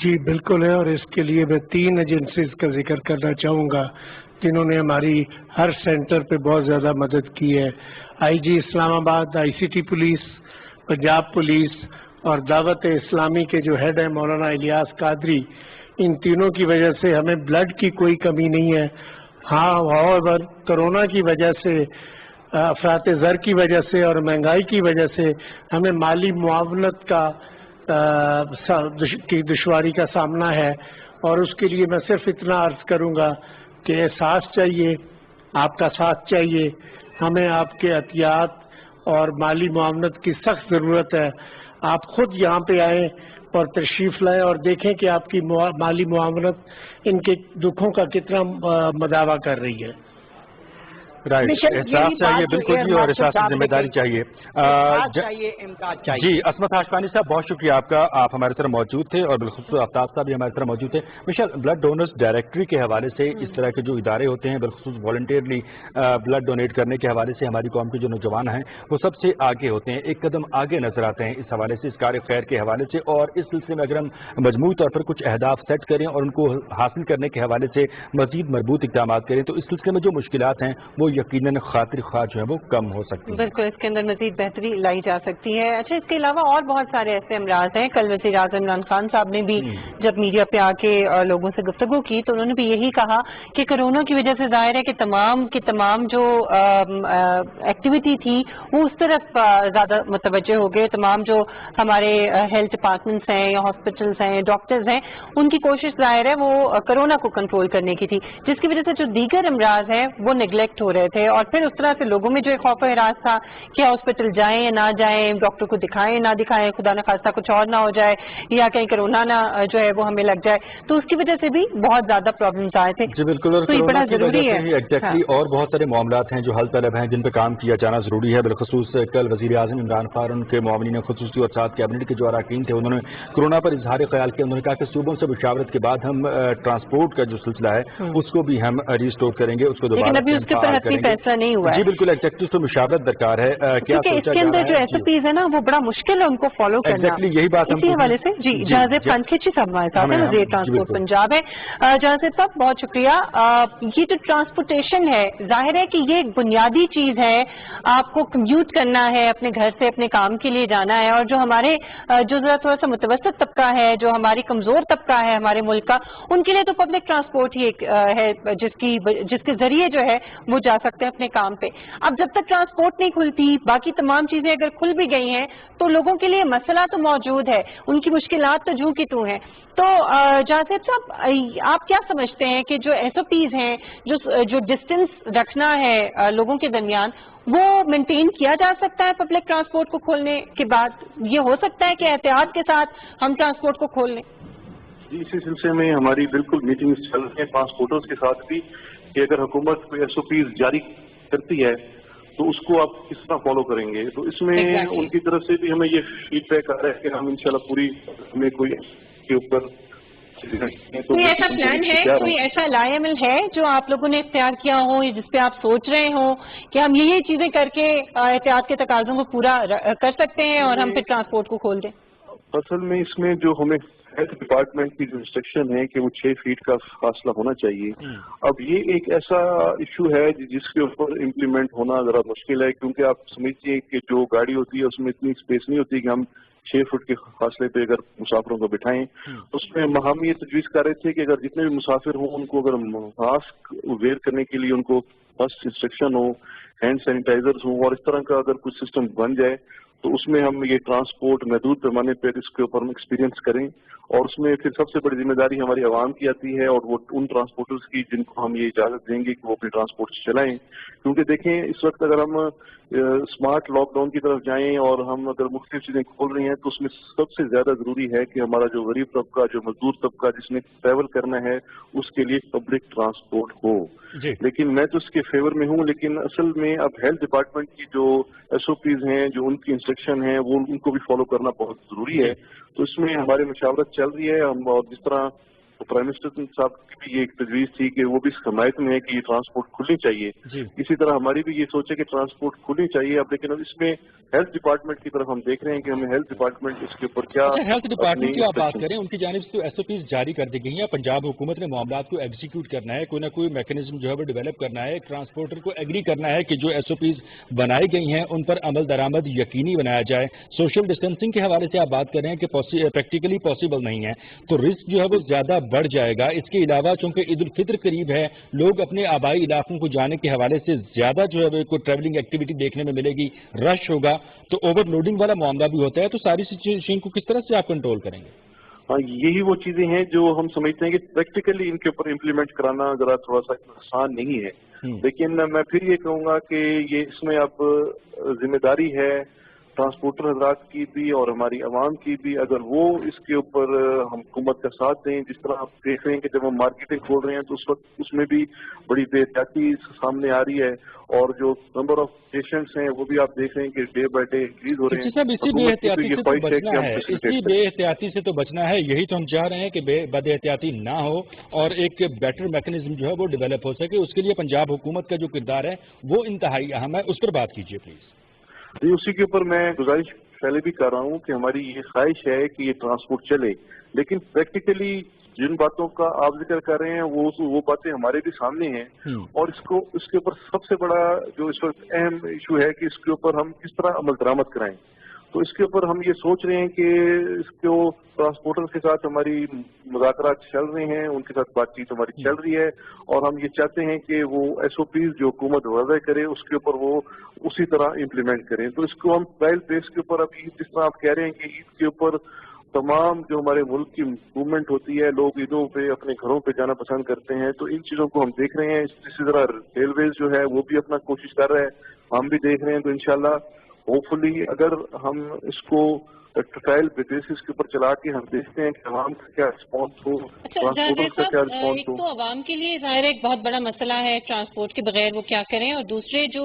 جی بالکل ہے, اور اس کے لیے میں 3 ایجنسیز کا ذکر کرنا چاہوں گا جنہوں نے ہماری ہر سینٹر پہ بہت زیادہ مدد کی ہے. IG اسلام آباد, ICT پولیس, پنجاب پولیس اور دعوت اسلامی کے جو ہیڈ ہیں مولانا الیاس قادری, ان تینوں کی وجہ سے ہمیں بلڈ کی کوئی کمی نہیں ہے. ہاں, کرونا کی وجہ سے, افراط زر کی وجہ سے اور مہنگائی کی وجہ سے ہمیں مالی معاونت کی دشواری کا سامنا ہے, اور اس کے لیے میں صرف اتنا عرض کروں گا کہ احساس چاہیے, آپ کا ساتھ چاہیے. ہمیں آپ کے عطیات اور مالی معاونت کی سخت ضرورت ہے. آپ خود یہاں پہ آئیں اور تشریف لائیں اور دیکھیں کہ آپ کی مالی معاونت ان کے دکھوں کا کتنا مداوع کر رہی ہے. رائٹ, احساس چاہیے بالکل جی, اور احساس کی ذمہ داری چاہیے. جی عصمت ہاشمانی صاحب بہت شکریہ آپ کا, آپ ہماری طرف موجود تھے اور بالخصوص آفتاب صاحب بھی ہماری طرف موجود تھے. مشل, بلڈ ڈونرز ڈائریکٹری کے حوالے سے اس طرح کے جو ادارے ہوتے ہیں بالخصوص والنٹیئرلی بلڈ ڈونیٹ کرنے کے حوالے سے ہماری قوم کے جو نوجوان ہیں وہ سب سے آگے ہوتے ہیں, ایک قدم آگے نظر آتے ہیں اس حوالے سے, اس کار خیر کے حوالے سے. اور اس سلسلے میں اگر ہم مجموعی طور پر کچھ اہداف سیٹ کریں اور ان کو حاصل کرنے کے حوالے سے مزید مربوط اقدامات کریں تو اس سلسلے میں جو مشکلات ہیں وہ यकीनन खातिर ख्वाह जो है वो कम हो सकती है। बिल्कुल, इसके अंदर मजीद बेहतरी लाई जा सकती है। अच्छा, इसके अलावा और बहुत सारे ऐसे अमराज हैं। कल वज़ीर आज़म इमरान खान साहब ने भी जब मीडिया पे आके लोगों से गुफ्तगू की तो उन्होंने भी यही कहा कि कोरोना की वजह से जाहिर है कि तमाम जो एक्टिविटी थी वो उस तरफ ज़्यादा मुतवज्जे हो गए। तमाम जो हमारे हेल्थ डिपार्टमेंट्स हैं या हॉस्पिटल्स हैं, डॉक्टर्स हैं, उनकी कोशिश जाहिर है वो कोरोना को कंट्रोल करने की थी, जिसकी वजह से जो दीगर अमराज हैं वो निगलेक्ट हो रहे थे। और फिर उस तरह से लोगों में जो एक खौफ हरास था कि हॉस्पिटल जाएं या ना जाएं, डॉक्टर को दिखाएं ना दिखाएं, खुदा न खास्ता कुछ और ना हो जाए या कहीं कोरोना ना जो है वो हमें लग जाए, तो उसकी वजह से भी बहुत ज्यादा प्रॉब्लम्स आए थे। जी बिल्कुल, और तो ये बड़ा जरूरी है एग्जैक्टली। और बहुत सारे मामलात हैं जो हल तलब हैं, जिन पर काम किया जाना जरूरी है। बिलखसूस कल वज़ीर आज़म इमरान खान, उनके मुआविनीन खुसूसी और साथ कैबिनेट के जो अरकान थे, उन्होंने कोरोना पर इजहार ख्याल किया। उन्होंने कहा कि सूबों से मुशावरत के बाद हम ट्रांसपोर्ट का जो सिलसिला है उसको भी हम रिस्टोर करेंगे, उसको दोबारा लेकिन अभी उसके ऊपर हतमी फैसला नहीं हुआ है। जी बिल्कुल, एग्जैक्टली, उसको मुशावरत दरकार है। क्या इसके अंदर जो एसओपीज है ना वो बड़ा मुश्किल है उनको फॉलो करना। एग्जैक्टली यही बात इसी हवाले से जी जहाज़ेब खान खिची साहब हमारे साथ हैं, वज़ीर ट्रांसपोर्ट पंजाब है। जहाज़ेब साहब बहुत शुक्रिया। ये जो ट्रांसपोर्टेशन है, जाहिर है कि ये एक बुनियादी चीज है। आपको कम्यूट करना है, अपने घर से अपने काम के लिए जाना है, और जो हमारे जो जरा थोड़ा सा मुतवसत तबका है, जो हमारी कमजोर तबका है हमारे मुल्क का, उनके लिए तो पब्लिक ट्रांसपोर्ट ही एक है जिसके जरिए जो है वो जा सकते हैं अपने काम पे। अब जब तक ट्रांसपोर्ट नहीं खुलती, बाकी तमाम चीजें अगर खुल भी गई हैं तो लोगों के लिए मसला तो मौजूद है, उनकी मुश्किलात तो जूं की तू हैं। तो जहाज़ेब साहब, आप क्या समझते हैं कि जो एसओपीज हैं, जो डिस्टेंस रखना है लोगों के दरमियान, वो मेंटेन किया जा सकता है पब्लिक ट्रांसपोर्ट को खोलने के बाद? ये हो सकता है कि एहतियात के साथ हम ट्रांसपोर्ट को खोल लें? जी, इसी सिलसिले में हमारी बिल्कुल मीटिंग्स चल रही है ट्रांसपोर्टर्स के साथ भी, कि अगर हुकूमत कोई एसओपीज जारी करती है तो उसको आप किस तरह फॉलो करेंगे। तो इसमें उनकी तरफ से भी हमें ये फीडबैक आ रहा है कि हम इंशाल्लाह पूरी हमें कोई के ऊपर कोई ऐसा प्लान है, कोई ऐसा लाएमल है जो आप लोगों ने इख्तियार किया हो, जिस पे आप सोच रहे हो कि हम ये चीजें करके एहतियात के तकाज़ों को पूरा कर सकते हैं और हम फिर ट्रांसपोर्ट को खोल दें? असल में इसमें जो हमें हेल्थ डिपार्टमेंट की जो इंस्ट्रक्शन है कि वो 6 फीट का फासला होना चाहिए, अब ये एक ऐसा इशू है जिसके ऊपर इम्प्लीमेंट होना जरा मुश्किल है, क्योंकि आप समझिए कि जो गाड़ी होती है उसमें इतनी स्पेस नहीं होती कि हम 6 फुट के फासले पे अगर मुसाफिरों को बिठाएं। उसमें हम ये तजवीज़ कर रहे थे कि अगर जितने भी मुसाफिर हों उनको अगर मास्क वेयर करने के लिए उनको फर्स्ट इंस्ट्रक्शन हो, हैंड सैनिटाइजर्स हो, और इस तरह का अगर कुछ सिस्टम बन जाए तो उसमें हम ये ट्रांसपोर्ट महदूद पैमाने पर इसके ऊपर हम एक्सपीरियंस करें। और उसमें फिर सबसे बड़ी जिम्मेदारी हमारी आवाम की आती है, और वो उन ट्रांसपोर्टर्स की जिनको हम ये इजाज़त देंगे कि वो अपने ट्रांसपोर्ट चलाएं। क्योंकि देखें, इस वक्त अगर हम स्मार्ट लॉकडाउन की तरफ जाएं और हम अगर मुख्तलिफ चीजें खोल रही हैं तो उसमें सबसे ज्यादा जरूरी है कि हमारा जो गरीब तबका, जो मजदूर तबका जिसने ट्रैवल करना है, उसके लिए पब्लिक ट्रांसपोर्ट हो। लेकिन मैं तो इसके फेवर में हूँ, लेकिन असल में अब हेल्थ डिपार्टमेंट की जो एसओपीज हैं, जो उनकी इंस्ट्रक्शन है, वो उनको भी फॉलो करना बहुत जरूरी है। तो इसमें हमारी मुशावरत चल रही है। हम और जिस तरह प्राइम मिनिस्टर साहब की भी ये एक तजवीज़ थी कि वो भी इस हमायत में है कि ये ट्रांसपोर्ट खुलनी चाहिए, इसी तरह हमारी भी ये सोच है कि ट्रांसपोर्ट खुलनी चाहिए। अब लेकिन अब इसमें हेल्थ डिपार्टमेंट की तरफ हम देख रहे हैं कि हमें हेल्थ डिपार्टमेंट इसके ऊपर क्या। हेल्थ डिपार्टमेंट की आप बात करें, उनकी जानिब से तो एसओपीज जारी कर दी गई है। पंजाब हुकूमत ने मामलात को एग्जीक्यूट करना है, कोई ना कोई मैकेनिज्म जो है वो डेवलप करना है, ट्रांसपोर्टर को एग्री करना है कि जो एसओपीज बनाई गई हैं उन पर अमल दरामद यकीनी बनाया जाए। सोशल डिस्टेंसिंग के हवाले से आप बात कर रहे हैं कि प्रैक्टिकली पॉसिबल नहीं है, तो रिस्क जो है वो ज्यादा बढ़ जाएगा। इसके अलावा चूंकि ईद उल फित्र करीब है, लोग अपने आबाई इलाकों को जाने के हवाले से ज्यादा जो है वो ट्रैवलिंग एक्टिविटी देखने में मिलेगी, रश होगा, तो ओवरलोडिंग वाला मामला भी होता है। तो सारी सिचुएशन को किस तरह से आप कंट्रोल करेंगे? हाँ, यही वो चीजें हैं जो हम समझते हैं कि प्रैक्टिकली इनके ऊपर इम्प्लीमेंट कराना जरा थोड़ा सा आसान नहीं है। लेकिन मैं फिर ये कहूंगा कि ये इसमें अब जिम्मेदारी है ट्रांसपोर्टर हजरात की भी और हमारी आवाम की भी। अगर वो इसके ऊपर हम हुकूमत का साथ दें, जिस तरह आप देख रहे हैं कि जब हम मार्केटिंग खोल रहे हैं तो उस वक्त उसमें भी बड़ी बेहतियाती सामने आ रही है, और जो नंबर ऑफ पेशेंट्स हैं वो भी आप देख रहे हैं कि डे बाय डे इंक्रीज हो रहे हैं। इसी बेहतियाती से तो बचना है, यही तो हम चाह रहे हैं कि बदएहतियाती ना हो और एक बेटर मैकेनिज्म जो है वो डेवलप हो सके। उसके लिए पंजाब हुकूमत का जो किरदार है वो इंतहाई अहम है, उस पर बात कीजिए प्लीज। जी, उसी के ऊपर मैं गुजारिश पहले भी कर रहा हूँ कि हमारी ये ख्वाहिश है कि ये ट्रांसपोर्ट चले, लेकिन प्रैक्टिकली जिन बातों का आप जिक्र कर रहे हैं वो बातें हमारे भी सामने हैं और इसके ऊपर सबसे बड़ा जो इस वक्त अहम इशू है कि इसके ऊपर हम किस तरह अमल दरामद कराएं। तो इसके ऊपर हम ये सोच रहे हैं कि इसको ट्रांसपोर्टर के साथ हमारी मुज़ाकरात चल रहे हैं, उनके साथ बातचीत हमारी चल रही है और हम ये चाहते हैं कि वो SOPs जो हुकूमत वाज़ह करे उसके ऊपर वो उसी तरह इम्प्लीमेंट करें। तो इसको हम ट्रायल बेस के ऊपर अभी जिस तरह आप कह रहे हैं कि ईद के ऊपर तमाम जो हमारे मुल्क की मूवमेंट होती है, लोग ईदों पे अपने घरों पे जाना पसंद करते हैं, तो इन चीज़ों को हम देख रहे हैं। इसी तरह रेलवेज जो है वो भी अपना कोशिश कर रहा है, हम भी देख रहे हैं। तो इंशाल्लाह होपफुली अगर हम इसको ट्रायल बेसिस के ऊपर चला के हम देखते हैं कि आवाम का क्या रिस्पॉन्स हो, ट्रांसपोर्टर्स का क्या रिस्पॉन्स हो। तो आवाम के लिए ज़ाहिर एक बहुत बड़ा मसला है ट्रांसपोर्ट के बगैर वो क्या करें, और दूसरे जो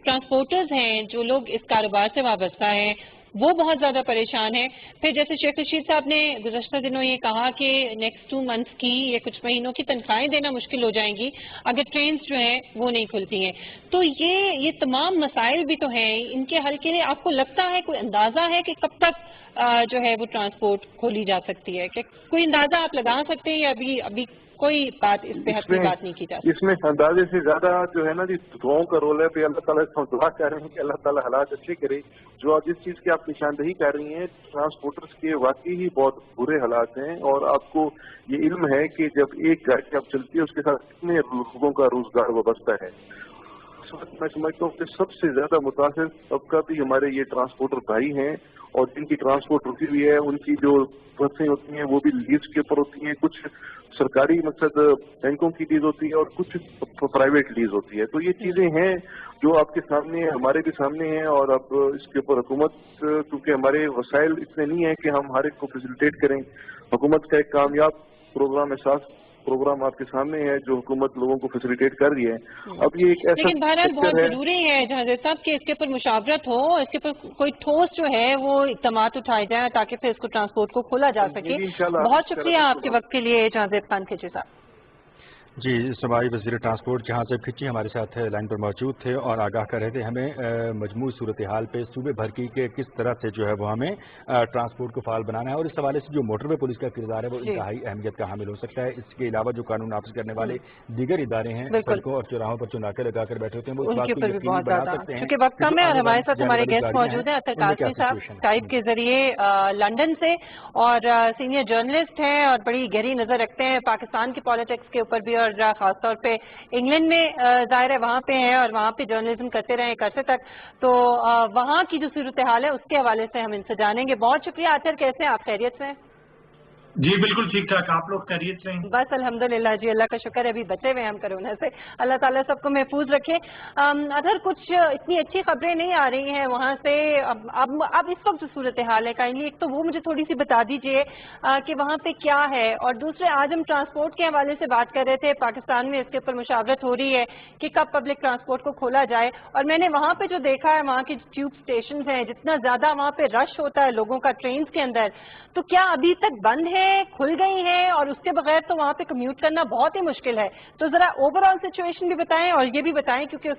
ट्रांसपोर्टर्स हैं, जो लोग इस कारोबार से वाबस्ता हैं, वो बहुत ज़्यादा परेशान है। फिर जैसे शेख रशीद साहब ने गुज़श्ता दिनों ये कहा कि नेक्स्ट 2 मंथ्स की या कुछ महीनों की तनख्वाहें देना मुश्किल हो जाएंगी अगर ट्रेन जो हैं वो नहीं खुलती हैं। तो ये तमाम मसाइल भी तो हैं, इनके हल के लिए आपको लगता है, कोई अंदाज़ा है कि कब तक जो है वो ट्रांसपोर्ट खोली जा सकती है? क्या कोई अंदाज़ा आप लगा सकते हैं या अभी कोई बात इस पे हद बात नहीं की जा सकती? इसमें अंदाजे से ज्यादा जो है ना जी दुआओं का रोल है। फिर अल्लाह ताला से हम दुआ कर रहे हैं कि अल्लाह ताला हालात अच्छे करे। जो जिस चीज की आप निशानदही कर रही हैं, ट्रांसपोर्टर्स के वाकई ही बहुत बुरे हालात हैं और आपको ये इल्म है कि जब एक गाड़ी आप चलती है उसके साथ कितने लोगों का रोजगार वाबस्ता है। इस वक्त मैं समझता हूँ कि सबसे ज्यादा मुतासिर तबका भी हमारे ये ट्रांसपोर्टर भाई हैं और जिनकी ट्रांसपोर्ट रुकी हुई है, उनकी जो बसें होती हैं वो भी लीज के ऊपर होती हैं, कुछ सरकारी मकसद बैंकों की लीज होती है और कुछ प्राइवेट लीज होती है। तो ये चीजें हैं जो आपके सामने है, हमारे भी सामने हैं और अब इसके ऊपर हुकूमत, क्योंकि हमारे वसाइल इतने नहीं है कि हम हर एक को फैसिलिटेट करें। हुकूमत का एक कामयाब प्रोग्राम एहसास प्रोग्राम आपके सामने है जो हुकूमत लोगों को फैसिलिटेट कर रही है। अब ये एक ऐसा लेकिन बहरहाल बहुत जरूरी है जहांगीर साहब कि इसके ऊपर मुशावरत हो, इसके ऊपर कोई ठोस जो है वो इक़दामात उठाए जाए ताकि फिर इसको ट्रांसपोर्ट को खोला जा सके। बहुत शुक्रिया आपके वक्त के लिए जहांगीर खान खिची साहब। जी, सूबाई वज़ीर ट्रांसपोर्ट जहां से खिची हमारे साथ लाइन पर मौजूद थे और आगाह कर रहे थे हमें मजमूई सूरत हाल पे सूबे भर की के किस तरह से जो है वो हमें ट्रांसपोर्ट को फाल बनाना है और इस हवाले से जो मोटरवे पुलिस का किरदार है वो इंतहाई अहमियत का हामिल हो सकता है। इसके अलावा जो कानून नाफिज करने वाले दीगर इदारे हैं, सड़कों और चौराहों पर जो नाके लगा कर बैठे होते हैं, वो इस बात को यकीनी बना सकते हैं। क्योंकि वक्त कम है और हमारे साथ हमारे गेस्ट मौजूद हैं अतर काज़मी साहब स्काइप के जरिए लंदन से, और सीनियर जर्नलिस्ट हैं और बड़ी गहरी नजर रखते हैं पाकिस्तान की पॉलिटिक्स के ऊपर भी, और खासतौर पे इंग्लैंड में जाहिर है वहाँ पे हैं और वहाँ पे जर्नलिज्म करते रहे एक अरसे तक, तो वहाँ की जो सूरत हाल है उसके हवाले से हम इनसे जानेंगे। बहुत शुक्रिया। आचर कैसे हैं आप? खैरियत से हैं? जी बिल्कुल ठीक ठाक, आप लोग खैरियत से हैं? बस अल्हम्दुलिल्लाह जी, अल्लाह का शुक्र है अभी बचे हुए हम कोरोना से, अल्लाह ताला सबको महफूज रखे। अदर कुछ इतनी अच्छी खबरें नहीं आ रही हैं वहाँ से। अब इस वक्त जो सूरत हाल है काइंडली एक तो वो मुझे थोड़ी सी बता दीजिए कि वहाँ पे क्या है, और दूसरे आज हम ट्रांसपोर्ट के हवाले से बात कर रहे थे, पाकिस्तान में इसके ऊपर मुशावरत हो रही है कि कब पब्लिक ट्रांसपोर्ट को खोला जाए, और मैंने वहाँ पे जो देखा है वहाँ के ट्यूब स्टेशन हैं, जितना ज्यादा वहाँ पे रश होता है लोगों का ट्रेन के अंदर, तो क्या अभी तक बंद है, खुल गई हैं, और उसके बगैर तो वहाँ पे कम्यूट करना बहुत ही मुश्किल है। तो जरा ओवरऑल सिचुएशन भी बताएं और ये भी बताएं क्योंकि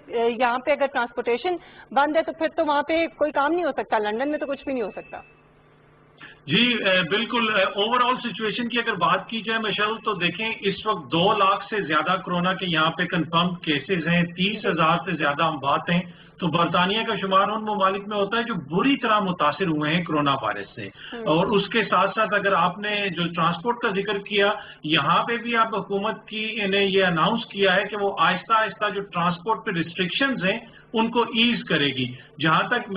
यहाँ पे अगर ट्रांसपोर्टेशन बंद है तो फिर तो वहाँ पे कोई काम नहीं हो सकता, लंदन में तो कुछ भी नहीं हो सकता। जी बिल्कुल, ओवरऑल सिचुएशन की अगर बात की जाए मिशेल, तो देखें इस वक्त 2 लाख से ज्यादा कोरोना के यहाँ पे कंफर्म केसेस हैं, 30,000 से ज्यादा अमवात हैं। तो बरतानिया का शुमार उन ममालिक में होता है जो बुरी तरह मुतासिर हुए हैं कोरोना वायरस से। और उसके साथ साथ अगर आपने जो ट्रांसपोर्ट का जिक्र किया, यहाँ पे भी आप हुकूमत की ने ये अनाउंस किया है कि वो आहिस्ता आहिस्ता जो ट्रांसपोर्ट पे रिस्ट्रिक्शंस हैं उनको ईज करेगी। जहां तक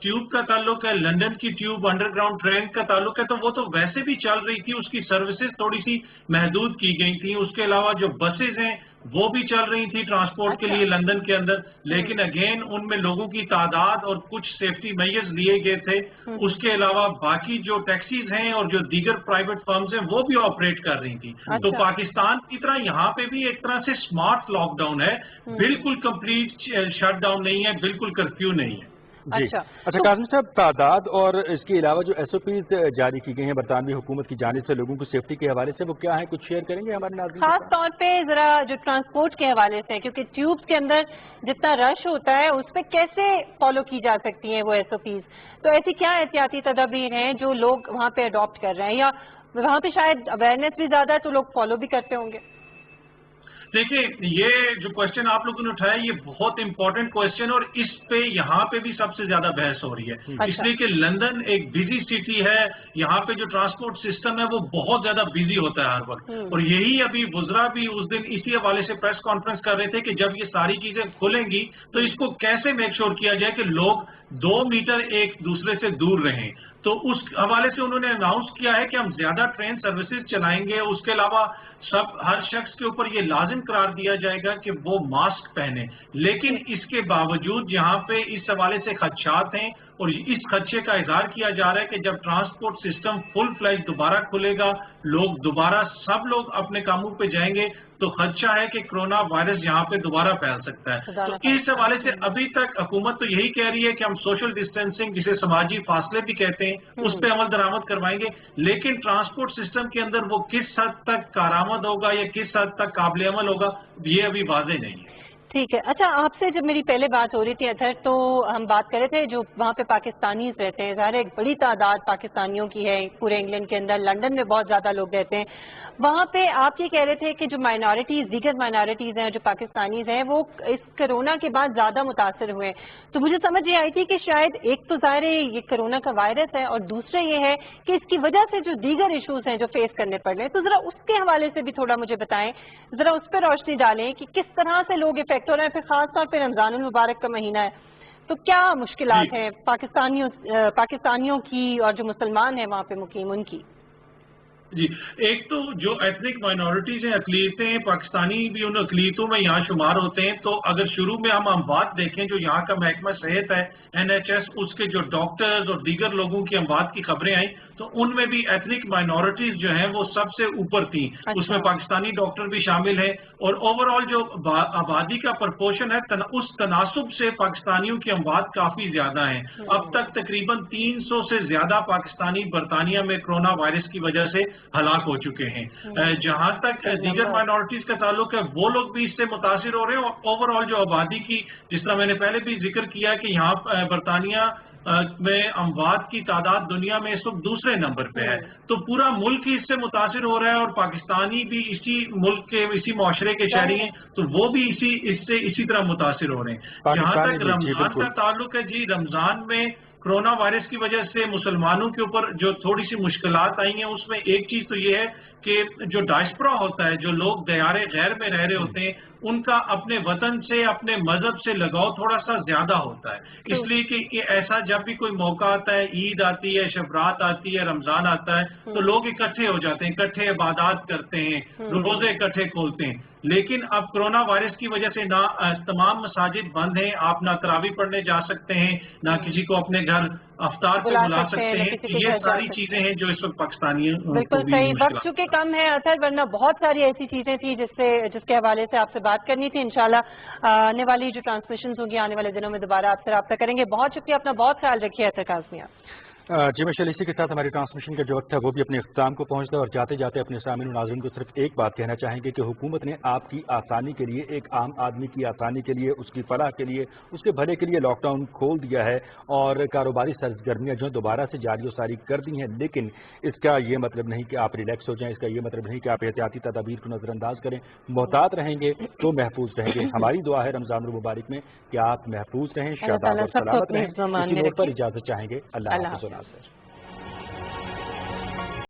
ट्यूब का ताल्लुक है, लंदन की ट्यूब अंडरग्राउंड ट्रेन का ताल्लुक है, तो वो तो वैसे भी चल रही थी, उसकी सर्विसेज थोड़ी सी महदूद की गई थी। उसके अलावा जो बसेज हैं वो भी चल रही थी ट्रांसपोर्ट के लिए लंदन के अंदर, लेकिन अगेन उनमें लोगों की तादाद और कुछ सेफ्टी मेजर्स लिए गए थे। उसके अलावा बाकी जो टैक्सीज हैं और जो दीगर प्राइवेट फर्म्स हैं वो भी ऑपरेट कर रही थी। तो पाकिस्तान की तरह यहाँ पे भी एक तरह से स्मार्ट लॉकडाउन है, बिल्कुल कंप्लीट शटडाउन नहीं है, बिल्कुल कर्फ्यू नहीं है। अच्छा काज़मी साहब, तादाद और इसके अलावा जो SOPs जारी की गई हैं बरतानवी हुकूमत की जानिब से लोगों की सेफ्टी के हवाले से, वो क्या है, कुछ शेयर करेंगे हमारे नाज़रीन? खास तौर पे जरा जो ट्रांसपोर्ट के हवाले से, क्योंकि ट्यूब्स के अंदर जितना रश होता है उस पर कैसे फॉलो की जा सकती हैं वो SOPs, तो ऐसी क्या एहतियाती तदाबीर हैं जो लोग वहाँ पे अडॉप्ट कर रहे हैं, या वहाँ पे शायद अवेयरनेस भी ज्यादा है तो लोग फॉलो भी करते होंगे। देखिए, ये जो क्वेश्चन आप लोगों ने उठाया ये बहुत इंपॉर्टेंट क्वेश्चन, और इस पे यहाँ पे भी सबसे ज्यादा बहस हो रही है। इसलिए कि लंदन एक बिजी सिटी है, यहाँ पे जो ट्रांसपोर्ट सिस्टम है वो बहुत ज्यादा बिजी होता है हर वक्त। और यही अभी वुज़रा भी उस दिन इसी हवाले से प्रेस कॉन्फ्रेंस कर रहे थे कि जब ये सारी चीजें खुलेंगी तो इसको कैसे मेक श्योर किया जाए कि लोग 2 मीटर एक दूसरे से दूर रहें। तो उस हवाले से उन्होंने अनाउंस किया है कि हम ज्यादा ट्रेन सर्विसेज चलाएंगे। उसके अलावा हर शख्स के ऊपर ये लाजिम करार दिया जाएगा कि वो मास्क पहने। लेकिन इसके बावजूद यहाँ पे इस हवाले से खदशात हैं, और इस खदशे का इजहार किया जा रहा है कि जब ट्रांसपोर्ट सिस्टम फुल फ्लैज दोबारा खुलेगा, लोग दोबारा सब लोग अपने कामों पे जाएंगे, तो खदशा है कि कोरोना वायरस यहाँ पे दोबारा फैल सकता है। तो इस हवाले से अभी तक हुकूमत तो यही कह रही है कि हम सोशल डिस्टेंसिंग, जिसे समाजी फासले भी कहते हैं, उस पर अमल दरामद करवाएंगे। लेकिन ट्रांसपोर्ट सिस्टम के अंदर वो किस हद तक कारआमद होगा या किस हद तक काबिल अमल होगा, ये अभी वाज़ेह नहीं है। ठीक है। अच्छा, आपसे जब मेरी पहले बात हो रही थी अतर, तो हम बात कर रहे थे जो वहाँ पे पाकिस्तानी रहते हैं, ज़ाहिर है एक बड़ी तादाद पाकिस्तानियों की है पूरे इंग्लैंड के अंदर, लंदन में बहुत ज़्यादा लोग रहते हैं। वहाँ पे आप ये कह रहे थे कि जो माइनॉरिटीज़, दीगर माइनॉरिटीज़ हैं, जो पाकिस्तानीज़ हैं, वो इस कोरोना के बाद ज़्यादा मुतासर हुए हैं। तो मुझे समझ ये आई थी कि शायद एक तो ज़ाहिर है ये कोरोना का वायरस है, और दूसरा ये है कि इसकी वजह से जो दीगर इशूज़ हैं जो फेस करने पड़ रहे हैं, तो ज़रा उसके हवाले से भी थोड़ा मुझे बताएं, ज़रा उस पर रोशनी डालें कि किस तरह से लोग इफेक्ट हो रहे हैं। फिर खास तौर पर रमज़ानुल मुबारक का महीना है, तो क्या मुश्किलात हैं पाकिस्तानियों की और जो मुसलमान हैं वहाँ पे मुकीम उनकी? जी, एक तो जो एथनिक माइनॉरिटीज हैं, अकलीतें हैं, पाकिस्तानी भी उन अकलीतों में यहाँ शुमार होते हैं। तो अगर शुरू में हम अमवात देखें, जो यहाँ का महकमा सेहत है NHS, उसके जो डॉक्टर्स और दीगर लोगों की अमवात की खबरें आई, तो उनमें भी एथनिक माइनॉरिटीज जो हैं वो सबसे ऊपर थी। उसमें पाकिस्तानी डॉक्टर भी शामिल हैं, और ओवरऑल जो आबादी का प्रपोर्शन है उस तनासुब से पाकिस्तानियों की अमवात काफी ज्यादा है। अब तक तकरीबन 300 से ज्यादा पाकिस्तानी बरतानिया में कोरोना वायरस की वजह से हलाक हो चुके हैं। जहां तक दीगर माइनॉरिटीज का ताल्लुक है, वो लोग भी इससे मुतासिर हो रहे हैं। और ओवरऑल जो आबादी की, जिस तरह मैंने पहले भी जिक्र किया कि यहाँ बरतानिया में अमवात की तादाद दुनिया में इस वक्त दूसरे नंबर पे है, तो पूरा मुल्क ही इससे मुतासिर हो रहा है, और पाकिस्तानी भी इसी मुल्क के, इसी मुआशरे के शहरी हैं, तो वो भी इससे इसी तरह मुतासिर हो रहे हैं। जहां तक रमजान का ताल्लुक है, जी, रमजान में कोरोना वायरस की वजह से मुसलमानों के ऊपर जो थोड़ी सी मुश्किलात आई हैं, उसमें एक चीज तो ये है कि जो डायस्पोरा होता है, जो लोग दयारे गैर में रह रहे होते हैं, उनका अपने वतन से, अपने मजहब से लगाव थोड़ा सा ज्यादा होता है। इसलिए कि ऐसा जब भी कोई मौका आता है, ईद आती है, शबरात आती है, रमजान आता है, तो लोग इकट्ठे हो जाते हैं, इकट्ठे इबादत करते हैं, रोजे इकट्ठे खोलते हैं। लेकिन अब कोरोना वायरस की वजह से ना तमाम मसाजिद बंद हैं, आप ना तरावी पढ़ने जा सकते हैं, ना किसी को अपने घर अफ्तार पे बुला सकते हैं। ये सारी चीजें हैं जो इस वक्त पाकिस्तानी, बिल्कुल सही। वक्त चूंकि कम है अतर, वरना बहुत सारी ऐसी चीजें थी जिसके हवाले से आपसे बात करनी थी। इंशाल्लाह आने वाली जो ट्रांसमिशन होंगी आने वाले दिनों में दोबारा आपसे राब्ता करेंगे। बहुत शुक्रिया, अपना बहुत ख्याल रखिए अतर काज़मिया। जी मशल, इसी के साथ हमारी ट्रांसमिशन का जो वक्त है वो भी अपने इख्तिताम को पहुंचता है, और जाते जाते अपने सामीन और नाज़रीन को सिर्फ एक बात कहना चाहेंगे कि हुकूमत ने आपकी आसानी के लिए, एक आम आदमी की आसानी के लिए, उसकी फलाह के लिए, उसके भले के लिए लॉकडाउन खोल दिया है और कारोबारी सरगर्मियां जो दोबारा से जारी सारी कर दी हैं। लेकिन इसका ये मतलब नहीं कि आप रिलैक्स हो जाएं, इसका ये मतलब नहीं कि आप एहतियाती तदाबीर को नजरअंदाज करें। मोहतात रहेंगे तो महफूज रहेंगे। हमारी दुआ है रमजानुल मुबारक में कि आप महफूज रहें, शादाब और सलामत रहें। इसी नोट पर इजाजत चाहेंगे। अल्लाह हाफ़िज़।